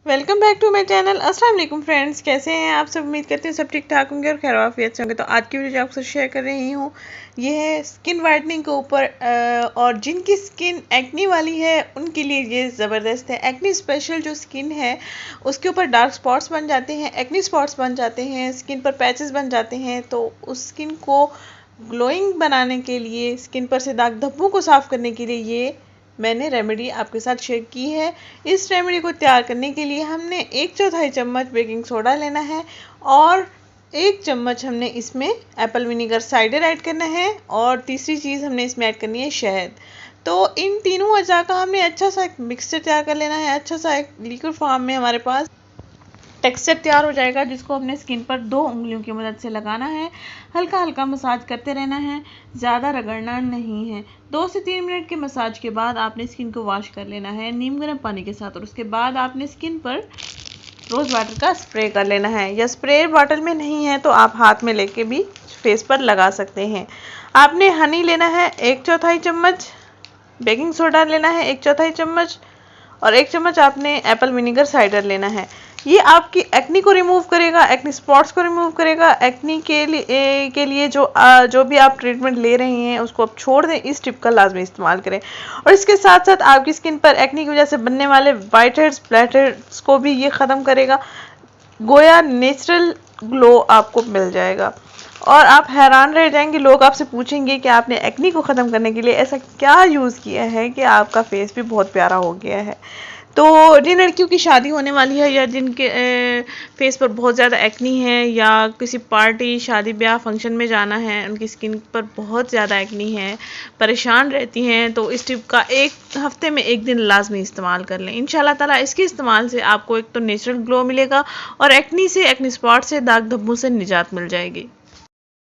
Welcome back to my channel. अस्सलाम वालेकुम friends, कैसे हैं आप सब। उम्मीद करते हैं सब ठीक ठाक होंगे और खैर आफियत से होंगे। तो आज की वीडियो आपसे शेयर कर रही हूँ, ये है स्किन वाइटनिंग के ऊपर। और जिनकी स्किन एक्नी वाली है उनके लिए ये ज़बरदस्त है। एक्नी स्पेशल जो स्किन है उसके ऊपर डार्क स्पॉट्स बन जाते हैं, एक्नी स्पॉट्स बन जाते हैं, स्किन पर पैचेस बन जाते हैं। तो उस स्किन को ग्लोइंग बनाने के लिए, स्किन पर से दाग धब्बों को साफ़ करने के लिए ये मैंने रेमेडी आपके साथ शेयर की है। इस रेमेडी को तैयार करने के लिए हमने 1/4 चम्मच बेकिंग सोडा लेना है और 1 चम्मच हमने इसमें एप्पल विनीगर साइडर ऐड करना है और तीसरी चीज़ हमने इसमें ऐड करनी है शहद। तो इन तीनों अज़ा का हमने अच्छा सा एक मिक्सचर तैयार कर लेना है। अच्छा सा एक लिक्विड फॉर्म में हमारे पास टेक्सचर तैयार हो जाएगा, जिसको हमने स्किन पर 2 उंगलियों की मदद से लगाना है। हल्का हल्का मसाज करते रहना है, ज़्यादा रगड़ना नहीं है। 2 से 3 मिनट के मसाज के बाद आपने स्किन को वॉश कर लेना है नीम गर्म पानी के साथ। और उसके बाद आपने स्किन पर रोज़ वाटर का स्प्रे कर लेना है, या स्प्रे बॉटल में नहीं है तो आप हाथ में लेके भी फेस पर लगा सकते हैं। आपने हनी लेना है 1/4 चम्मच, बेकिंग सोडा लेना है 1/4 चम्मच और 1 चम्मच आपने एप्पल विनीगर साइडर लेना है। ये आपकी एक्नी को रिमूव करेगा, एक्नी स्पॉट्स को रिमूव करेगा। एक्नी के लिए जो भी आप ट्रीटमेंट ले रहे हैं उसको आप छोड़ दें, इस टिप का लाजमी इस्तेमाल करें। और इसके साथ साथ आपकी स्किन पर एक्नी की वजह से बनने वाले वाइट हेड्स, ब्लैक हेड्स को भी ये ख़त्म करेगा। गोया नेचुरल ग्लो आपको मिल जाएगा और आप हैरान रह जाएंगे। लोग आपसे पूछेंगे कि आपने एक्नी को ख़त्म करने के लिए ऐसा क्या यूज़ किया है कि आपका फेस भी बहुत प्यारा हो गया है। तो जिन लड़कियों की शादी होने वाली है या जिनके फेस पर बहुत ज़्यादा एक्नी है या किसी पार्टी, शादी ब्याह, फंक्शन में जाना है, उनकी स्किन पर बहुत ज़्यादा एक्नी है, परेशान रहती हैं, तो इस टिप का 1 हफ्ते में 1 दिन लाजमी इस्तेमाल कर लें। इंशाल्लाह ताला इसके इस्तेमाल से आपको एक तो नेचुरल ग्लो मिलेगा और एक्नी से, एक्नी स्पॉट से, दाग धब्बों से निजात मिल जाएगी।